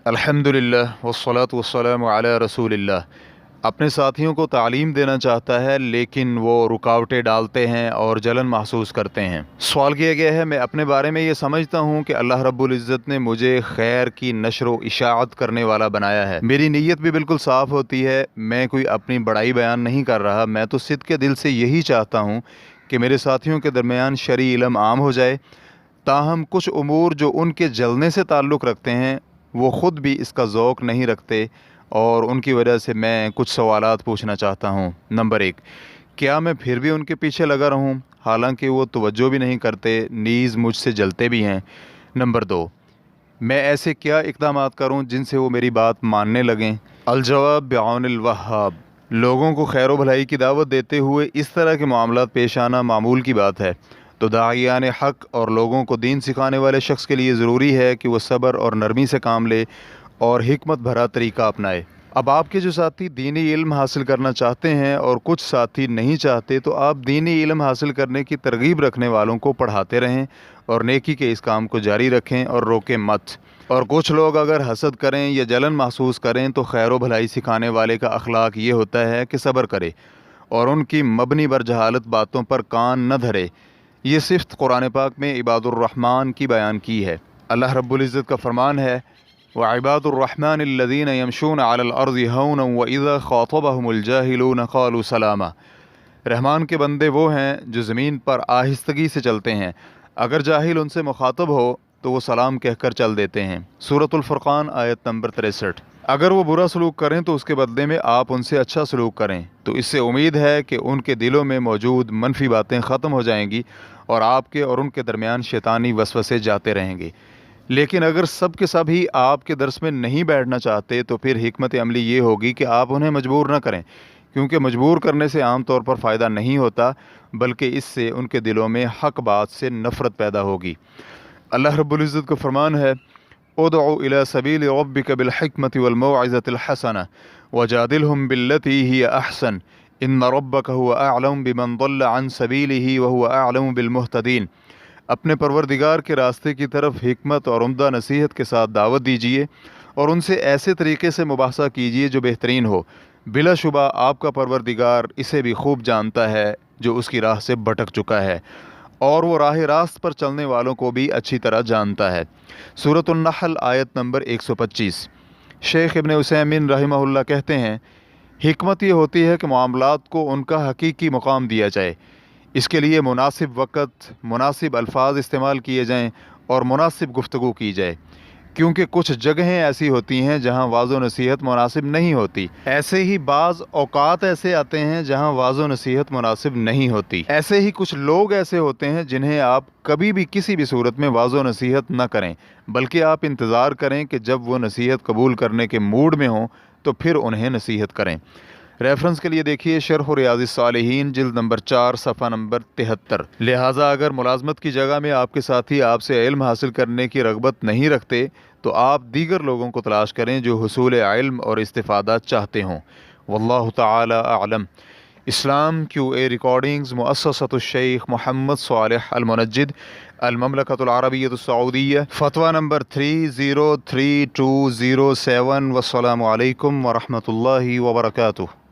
الحمدللہ والصلاة والسلام علی رسول اللہ۔ اپنے ساتھیوں کو تعلیم دینا چاہتا ہے لیکن وہ رکاوٹیں ڈالتے ہیں اور جلن محسوس کرتے ہیں۔ سوال کیا گیا ہے، میں اپنے بارے میں یہ سمجھتا ہوں کہ اللہ رب العزت نے مجھے خیر کی نشر و اشاعت کرنے والا بنایا ہے۔ میری نیت بھی بالکل صاف ہوتی ہے، میں کوئی اپنی بڑائی بیان نہیں کر رہا، میں تو صدق کے دل سے یہی چاہتا ہوں کہ میرے ساتھیوں کے درمیان شرعی علم عام ہو جائے۔ تاہم کچھ امور جو ان کے جلنے سے تعلق رکھتے ہیں وہ خود بھی اس کا ذوق نہیں رکھتے اور ان کی وجہ سے میں کچھ سوالات پوچھنا چاہتا ہوں۔ نمبر 1، کیا میں پھر بھی ان کے پیچھے لگا رہوں حالانکہ وہ توجہ بھی نہیں کرتے، نیز مجھ سے جلتے بھی ہیں؟ نمبر 2، میں ایسے کیا اقدامات کروں جن سے وہ میری بات ماننے لگیں؟ الجواب بعون الوہاب، لوگوں کو خیر و بھلائی کی دعوت دیتے ہوئے اس طرح کے معاملات پیش آنا معمول کی بات ہے، تو داعیان حق اور لوگوں کو دین سکھانے والے شخص کے لیے ضروری ہے کہ وہ صبر اور نرمی سے کام لے اور حکمت بھرا طریقہ اپنائے۔ اب آپ کے جو ساتھی دینی علم حاصل کرنا چاہتے ہیں اور کچھ ساتھی نہیں چاہتے، تو آپ دینی علم حاصل کرنے کی ترغیب رکھنے والوں کو پڑھاتے رہیں اور نیکی کے اس کام کو جاری رکھیں اور روکیں مت۔ اور کچھ لوگ اگر حسد کریں یا جلن محسوس کریں تو خیر و بھلائی سکھانے والے کا اخلاق یہ ہوتا ہے کہ صبر کرے اور ان کی مبنی بر جہالت باتوں پر کان نہ دھرے۔ یہ صفت قرآن پاک میں عباد الرحمن کی بیان کی ہے۔ اللہ رب العزت کا فرمان ہے، وَعِبَادُ الرَّحْمَنِ الَّذِينَ يَمْشُونَ عَلَى الْأَرْضِ هَوْنًا وَإِذَا خَاطَبَهُمُ الْجَاهِلُونَ قَالُوا سَلَامًا۔ رحمان کے بندے وہ ہیں جو زمین پر آہستگی سے چلتے ہیں، اگر جاہل ان سے مخاطب ہو تو وہ سلام کہہ کر چل دیتے ہیں۔ سورۃ الفرقان آیت نمبر 63۔ اگر وہ برا سلوک کریں تو اس کے بدلے میں آپ ان سے اچھا سلوک کریں، تو اس سے امید ہے کہ ان کے دلوں میں موجود منفی باتیں ختم ہو جائیں گی اور آپ کے اور ان کے درمیان شیطانی وسوسے جاتے رہیں گے۔ لیکن اگر سب کے سب ہی آپ کے درس میں نہیں بیٹھنا چاہتے تو پھر حکمت عملی یہ ہوگی کہ آپ انہیں مجبور نہ کریں، کیونکہ مجبور کرنے سے عام طور پر فائدہ نہیں ہوتا، بلکہ اس سے ان کے دلوں میں حق بات سے نفرت پیدا ہوگی۔ اللہ رب العزت کا فرمان ہے، ادع الی سبیل ربک بالحکمۃ والموعظۃ الحسنہ وجادلہم باللتی ہی احسن ان ربک هو اعلم بمن ضل عن سبیلہ وهو اعلم بالمہتدین۔ اپنے پروردگار کے راستے کی طرف حکمت اور عمدہ نصیحت کے ساتھ دعوت دیجیے اور ان سے ایسے طریقے سے مباحثہ کیجیے جو بہترین ہو۔ بلا شبہ آپ کا پروردگار اسے بھی خوب جانتا ہے جو اس کی راہ سے بھٹک چکا ہے، اور وہ راہ راست پر چلنے والوں کو بھی اچھی طرح جانتا ہے۔ سورۃ النحل آیت نمبر 125۔ شیخ ابن عثیمین رحمہ اللہ کہتے ہیں، حکمت یہ ہوتی ہے کہ معاملات کو ان کا حقیقی مقام دیا جائے، اس کے لیے مناسب وقت، مناسب الفاظ استعمال کیے جائیں اور مناسب گفتگو کی جائے، کیونکہ کچھ جگہیں ایسی ہوتی ہیں جہاں واعظ و نصیحت مناسب نہیں ہوتی، ایسے ہی بعض اوقات ایسے آتے ہیں جہاں واعظ و نصیحت مناسب نہیں ہوتی، ایسے ہی کچھ لوگ ایسے ہوتے ہیں جنہیں آپ کبھی بھی کسی بھی صورت میں واعظ و نصیحت نہ کریں، بلکہ آپ انتظار کریں کہ جب وہ نصیحت قبول کرنے کے موڈ میں ہوں تو پھر انہیں نصیحت کریں۔ ریفرنس کے لیے دیکھیے شرح ریاض الصالحین جلد نمبر 4 صفحہ نمبر 73۔ لہٰذا اگر ملازمت کی جگہ میں آپ کے ساتھی آپ سے علم حاصل کرنے کی رغبت نہیں رکھتے تو آپ دیگر لوگوں کو تلاش کریں جو حصول علم اور استفادہ چاہتے ہوں۔ واللہ تعالی اعلم۔ اسلام کیو اے ریکارڈنگز، مؤسسۃ الشیخ محمد صالح المنجد، المملکۃ العربیۃ السعودیہ، فتویٰ نمبر 303207۔ والسلام علیکم ورحمۃ اللہ وبرکاتہ۔